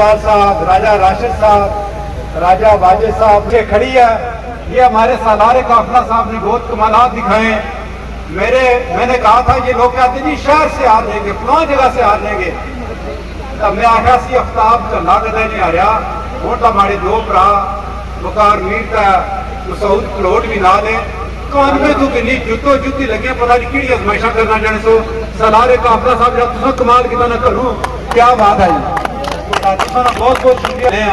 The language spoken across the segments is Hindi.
इकबाल साहब, राजा राशिद साहब, राजा वाजिद साहब ये खड़ी है। ये हमारे सालार काफिला साहब ने बहुत कमालात दिखाए। मैंने कहा था ये लोग कहते जी शहर से हार लेंगे, फलां जगह से हार लेंगे। तब मैं आखा सी अफ्ताब झल्ला कदे नहीं आ रहा। हूँ तो हमारे दो भरा वकार मीर का मसूद कलोट भी ना दे कान में तू कि जुतो जुती लगे, पता नहीं कि अजमाइशा करना जाने सो। सालार काफिला साहब जब तुम कमाल किया ना करूँ, क्या बात है। बहुत बहुत शुक्रिया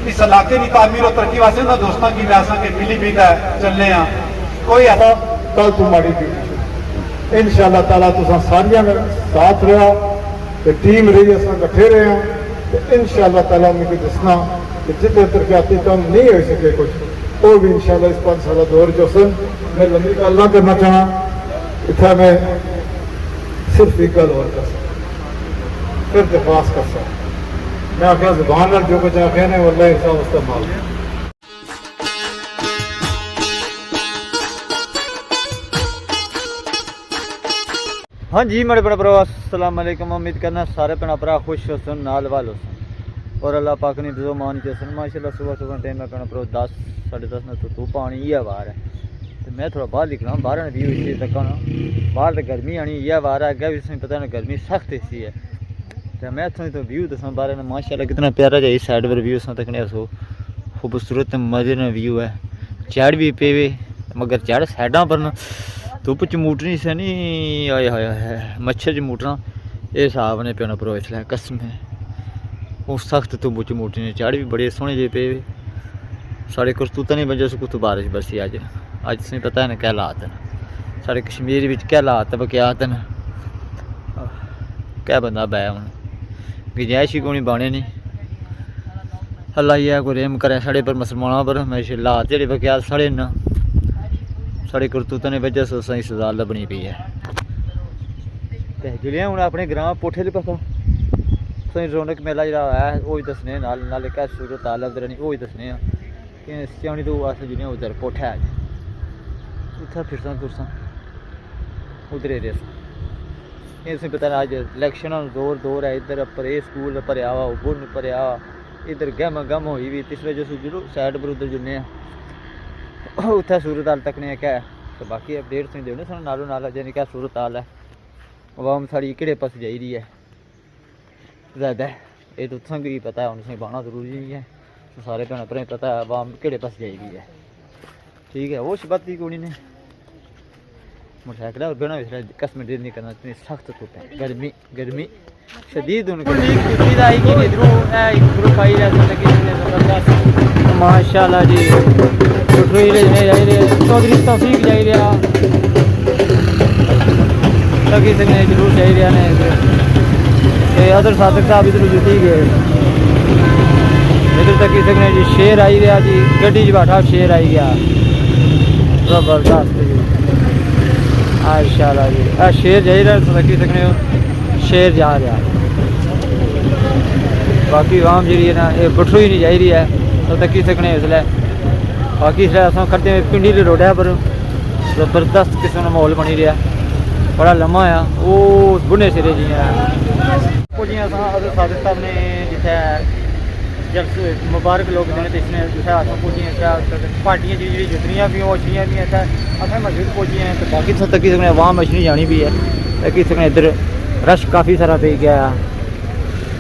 इस इलाके की तामीर और तरक्की वास्ते ना दोस्तों की वैसा के मिली बीता चलने कोई ऐसा कल तू माड़ी ड्यूटी इंशाअल्लाह ताला तुसा सारिया ने साथ रहा तो टीम रही अस कट्ठे रहे तो इंशाअल्लाह ताला मुझे दसना कि जितने तरक्याती काम नहीं हो सके कुछ वो भी इंशाअल्लाह इस 5 साल दौर जो सन मैं लंबी गल ना करना चाहना। इतना मैं सिर्फ एक गल और कर सकता फिर दरख्वास्त कर सकता मैं आख्या जुबान जो कुछ आख्या ने वो अल्लाह हिसाब इस्तेमाल। हाँ जी मेरे बड़े भरा अस्सलाम वालेकुम। उम्मीद करना सारे भैन भरा खुश हो सन नाल वाल हो सन और अल्लाह पाक ने जो मान के सन माशाल्लाह। सुबह सुबह टाइम में भैन भरा 10 साढ़े 10 में तो पानी ये बाहर है तो मैं थोड़ा बाहर निकला बाहर ने व्यू इसी तक बाहर तो गर्मी आनी यह बाहर है अगर भी पता नहीं गर्मी सख्त इसी है तो मैं इतों तो व्यू दसा बाहर ने माशाल्लाह कितना प्यारा जा साइड पर व्यू तकने सो खूबसूरत मजे न व्यू है। चढ़ भी पेवे मगर चढ़ साइडा पर न धुप चमूटनी से नहीं आए है मच्छर चमूटना ये हिसाब ने पेना परो इसलिए कसम है वो सख्त धुप चमूटनी चढ़ भी बड़े सोहने जे पे साढ़े करतूता नहीं बजे कुछ बारिश बरसी अज तुम पता है ना क्या हालात हैं साढ़े कश्मीर में क्या हालात बकियात हैं क्या बंदा बै हूँ गुंजाइश ही कोई बने नहीं अल्लाह ही कोई रेम करे साढ़े पर मुसलमानों पर हमेशा हालात जेह्ड़े बकियात साढ़े न साढ़े करतूतों ने वजह से सही सजा लभनी पी है जिले हूँ अपने ग्रां पोठे ले पता सही रौनक मेला जो है वो ही दसने नाले क्या सूरत हाल उधर नहीं वो ही दसने कि स्याणी तो अस जिन्हें उधर पोठा है उत्थै फिरसा तुरसा उधर रेस ये पता अज इलैक्शन दौर है इधर पर यह स्कूल भरया वा बुन भरया इधर गम गम होई भी तीसरे जो जरूर साइड पर उधर जुन्ने उत्थे सूरत हाल तकने क्या है तो बाकी अपडेट तुम देने सन नालों नाल जानी क्या सूरत हाल है अवाम साड़ी किड़े पास जाई रही है ज़्यादा ये तो तुसें भी पता है उन्हें बाना जरूरी नहीं है तो सारे भैन भ्राएं पता है अवाम किड़े पास जाई रही है ठीक है वो शबाती कोनी ने मोटरसाइकिल और बिना इसलिए कसम डेर नहीं करना इतनी सख्त धुप है गर्मी गर्मी शदीद माशाल्लाह जी चौधरी तौफीक जाई रहा लगी सकने जरूर जाई रहा ने अदर सादक साहब इधर जुटी गए इधर तक सकने जी शेर आई रहा जी गड्डी च बैठा शेर आई गया जबरदस्त जी माशाल्लाह जी आ शेर जाई रहा तकी सकने शेर जा रहा बाकी आम जी है ना ये बठरू ही नहीं जा रही है तो तकी सकने इसलिए बाकी इसलिए अस खड़ते पिंडी के रोड पर जबरदस्त किस्म का माहौल बनी रहा बड़ा लम्मा आ वो बुने सिरे जी जी अदर सादक साहब ने जिथे जब मुबारक लोग देने इसने जिथे अस पुजी पार्टियां जी जितनियां भी अच्छी भी इतना असें मस्जिद पुजी हैं तो बाकी तकी सकने अवाम अछनी जानी भी है तकी सकने इधर रश काफ़ी सारा पे गया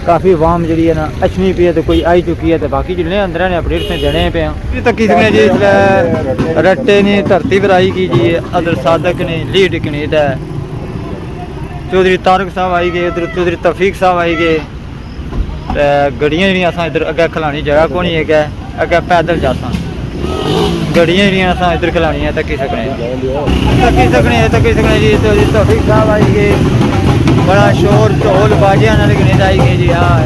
काफ़ी अवाम जी है ना अछनी पी है तो कोई आई चुकी है तो बाकी जिन्हें अंदर ने अपडेट में देने पे हैं तकी सकने जी रट्टे ने धरती पर आई की जी अदर सादक ने लीड कने चौधरी तारक साहब आई गए इधर चौधरी तौफीक साहब आई गए गड्डियां जी अस इधर अगे खिलानी जगह को नहीं है अगे पैदल जासा गड्डियां जी अस इधर खिलानी तकी सकने जी चौधरी तौफीक साहब आई गए बड़ा शोर ढोल बाजिया नाल गने आई गए जी हाँ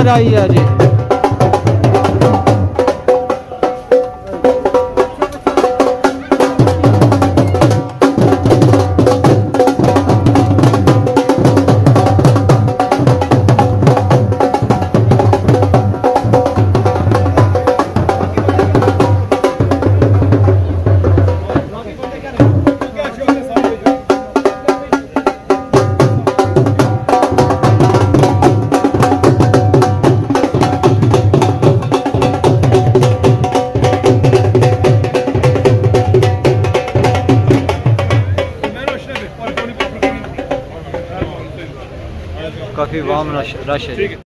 नंबर आई है जी। काफी वाम रश है।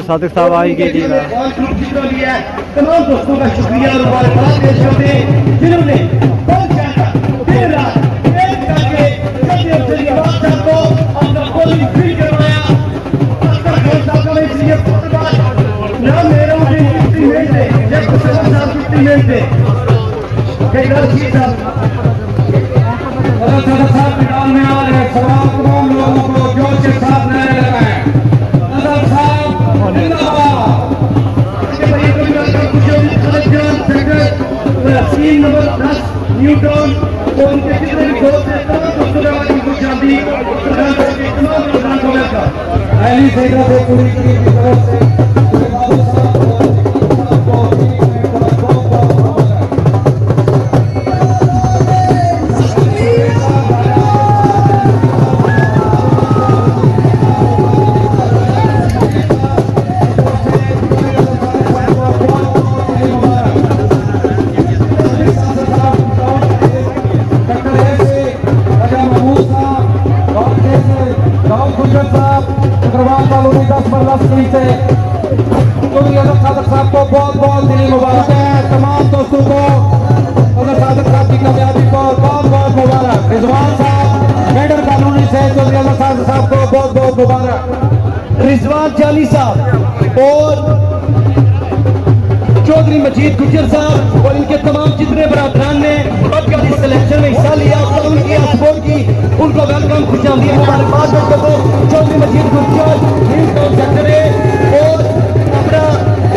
सादिक साहब आई गए जी तमाम दोस्तों का शुक्रिया और मुबारकबाद पेश करते हैं जिन्होंने बहुत ज्यादा देर रात एक करके साहब को अपना बॉलिंग फ्री करवाया। साहब का इसलिए ना मेरा टीममेट थे जब साहब की टीममेट थे साहब मैदान में आ रहे तमाम लोगों को जोश के साथ नारे लगाए। अदर साहब जिंदाबाद। सीन नंबर 10 न्यूटन और उनके कितने भी दोस्त हैं तमाम दोस्तों का वाली खुश आमदी तमाम प्रोग्राम को वेलकम। पहली सेना से पूरी टीम की तरफ से बाबू साहब को बहुत बहुत दिली मुबारक है। तमाम दोस्तों को अगर सादिक साहब की कामयाबी को बहुत बहुत मुबारक। रिजवान साहब मेडल कानूनी से चौधरी अजहर साहब को बहुत बहुत मुबारक। रिजवान चाली साहब और चौधरी मजीद गुजर साहब और इनके तमाम जितने बरादरान ने बदकरी सिलेक्शन में हिस्सा लिया उनकी सपोर्ट की उनको वेलकम खुशामदीद मुबारकबाद करते हो। चौधरी मजीद गुजर और अपना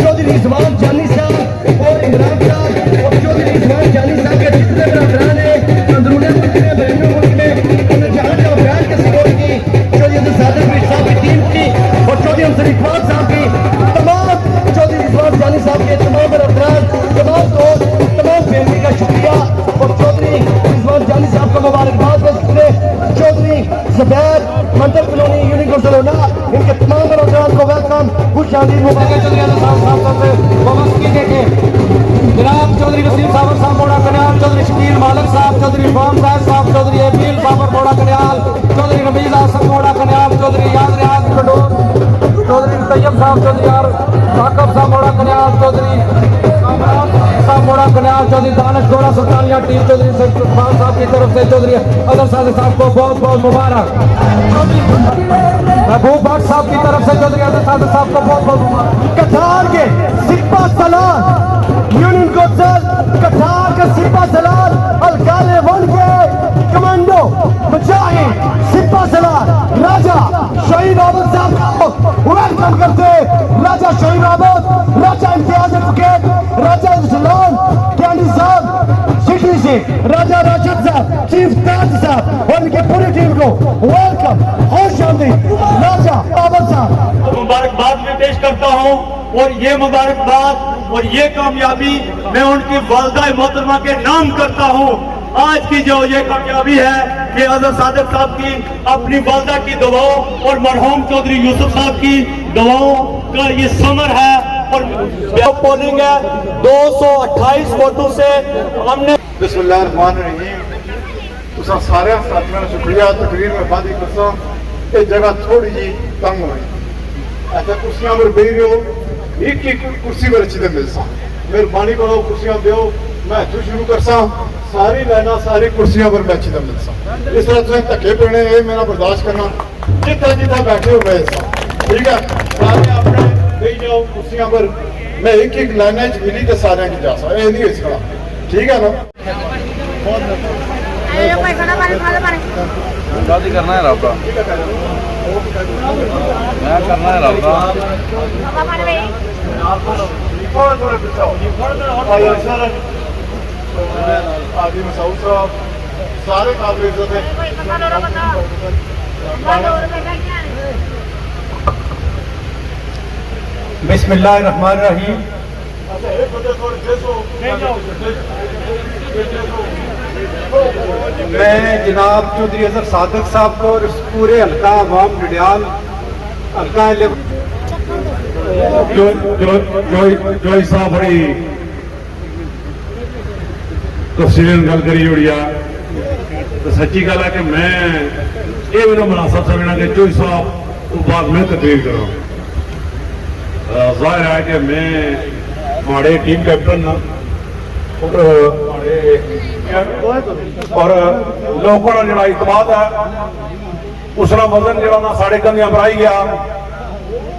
चौधरी रिजवान जानी साहब और इमरान साहब और चौधरी रिजवान जानी साहब के जितने बरादरान हैं अंदरूनी जितने बहनों मुल्क में उन्होंने जहां जहां बैठ के सपोर्ट की चौधरी अब्दुल सादिक मीर साहब की टीम की और चौधरी हमसर इकबाल साहब की तमाम चौधरी रिजवान जानी साहब के तमाम बरादरान तमाम दोस्त तमाम फैमिली का शुक्रिया और चौधरी रिजवान जानी साहब का मुबारकबाद करते चौधरी ज़ुबैर मंडल कॉलोनी यूनिक सलोना इनके तमाम बरादरान को वेलकम खुशामदीद मुबारक। चौधरी अजहर साहब से वाबस्तगी देखे जनाब चौधरी वसीम साबर साहब मोड़ा कन्याल, चौधरी शकील मालिक साहब, चौधरी फाम साहब, चौधरी एबील बाबर मोड़ा कन्याल, चौधरी रमीज आसम मोड़ा कन्याल, चौधरी याद रियाज खडोर, चौधरी तैयब साहब, चौधरी यार साकब साहब मोड़ा कन्याल, चौधरी साहब मोड़ा कन्याल, चौधरी दानिश गोरा सुल्तानिया टीम चौधरी खान साहब की तरफ से चौधरी अजहर साहब को बहुत बहुत मुबारक। महबूब भट्ट साहब की तरफ से चौधरी अजहर साहब को बहुत बहुत मुबारक। कठार के सिपा सलार यूनियन कोचल कठार के सिपा सलार अलकाले वन के कमांडो मुजाहिद सिपा सलार राजा शहीद आबद साहब को वेलकम करते राजा शहीद आबद, राजा इम्तियाज एडवोकेट, राजा इस्लाम कैंडी साहब सिटी से, राजा राशिद साहब, चीफ ताज साहब और इनकी पूरी टीम को वेलकम खुश आमदीद राजा आबद साहब। मुबारकबाद में पेश करता हूं और ये मुबारकबाद और ये कामयाबी मैं उनकी वालिदा मोहतरमा के नाम करता हूं। आज की जो ये कामयाबी है कि अजहर सादिक साहब की अपनी वालिदा की दुआओं और मरहूम चौधरी यूसुफ साहब की दुआओं का ये समर है और पोलिंग है 228 वोटों से हमने बिस्मिल्लाहिर्रहमानिर्रहीम। तुसा सारे साथियों का शुक्रिया। तकरीर में बादी करसा ये जगह थोड़ी जी तंग हुई ऐसा कुर्सियां पर बेह रहे हो एक एक कुर्सी पर अच्छी तरह मिलसा मेहरबानी करो कुर्सियां दो मैं इतों शुरू करसा सारी लाइना सारी कुर्सियां पर मैं अच्छी तरह मिलसा। इस तरह तुम धक्के पेने ये मेरा बर्दाश्त करना जितना जितना बैठे हुए ठीक है सारे अपने दे जाओ कुर्सियां पर मैं एक एक लाइना मिली तो सारे की जा सा नहीं इस तरह ठीक है ना। शादी करना है राबा मैं करना है राबा आदि मसूद साहब सारे काबिल इज्जत है। बिस्मिल्लाहिर्रहमानिर्रहीम। मैं जनाब चौधरी अजहर सादिक साहब को और पूरे हल्का अवाम डडियाल हल्का जोई साहब बड़ी तफसीलन गल करी जोड़िया तो सच्ची गल है कि मैं ये मेरा मुनासब समझना कि जोई साहब तो बाद में तकरीर करूँ जाहिर है कि मैं हमारे टीम कैप्टन ना और लोगों का जो इतमाद है उसका वजन जो ना साढ़े कंधिया पर आई गया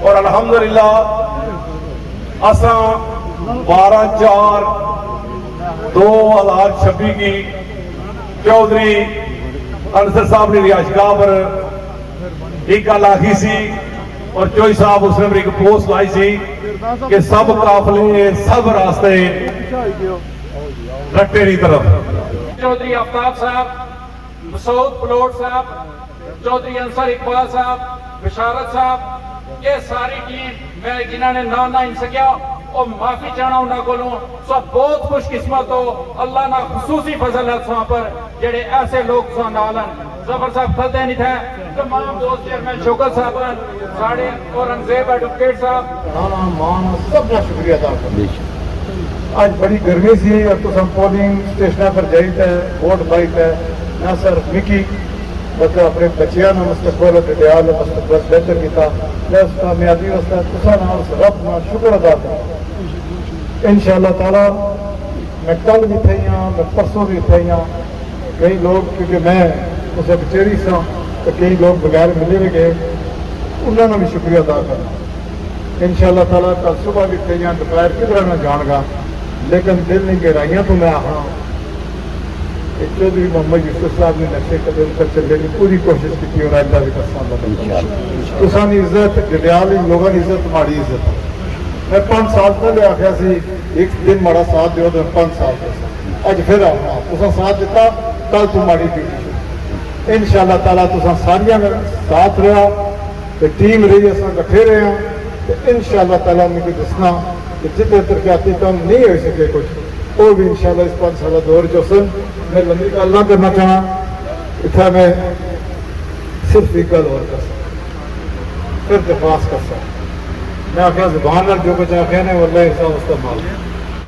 और अल्हम्दुलिल्लाह असा 12/4/2026 की चौधरी अंसर साहब ने रिहायशगाह पर एक गल आखी सी और चौधरी साहब उसने मेरी एक पोस्ट लाई सी कि सब काफले सब रास्ते रट्टे की तरफ। चौधरी आफ्ताब साहब, मसूद पलोट साहब, चौधरी अंसर इकबाल साहब, बिशारत साहब, ये सारी टीम मैं जिन्होंने ना नहीं सकिया और माफी चाहना उन्होंने को सब बहुत खुशकिस्मत हो। अल्लाह ना खुसूसी फजल है तुहां पर जेड़े ऐसे लोग तुहां नाल हैं। जफर साहब फलते नहीं थे, तमाम दोस्त चेयरमैन शौकत साहब साढ़े औरंगजेब एडवोकेट साहब सबका शुक्रिया अदा करते। आज बड़ी गर्मी सी और तो हम पोलिंग स्टेशन पर जाइए वोट पाइए ना सर मिकी मतलब अपने बच्चिया ने मुस्तकबल डियाल मुस्तकबल बेहतर किया मैं उस कामयाबी वास्ते तुसा ना उस रब ना शुक्र अदा कर इंशाअल्लाह ताला। मैं कल भी थे मैं परसों भी थे कई लोग क्योंकि मैं उस कचेरी सा तो कई लोग बगैर मिले भी गए उन्होंने भी शुक्रिया अदा करना। इंशाअल्लाह ताला कल सुबह भी थे दोपहर किधर मैं जाऊँगा लेकिन दिल नहीं गहराइयां तो मैं आखना चौधरी मोहम्मद यूसुफ साहब ने नक्शे कदम पर चलने की पूरी कोशिश की और अल्लाह भी तुसा इज्जत जलियाल लोगों की इज्जत हमारी इज्जत। मैं 5 साल पहले आख्या सी एक दिन माड़ा साथ दो तो 5 साल अज फिर आना तुसा साथ दिता कल तू माड़ी ड्यूटी इंशाअल्लाह ताला तुसा सारिया साथ रहा तो टीम रही अस कट्ठे रहे तो इंशाअल्लाह ताला मुझे दसना कि जितने तरक्याती काम नहीं हो सके कुछ वो भी इंशाअल्लाह इस 5 साल दौर जो सन मैं लंबी गल ना करना चाहना इतना मैं सिर्फ एक गल और कर सकता फिर दरख्वास्त कर सकता मैं आख्या जुबान जो कुछ आख्या ने वो अल्लाह हिसाब उसका माल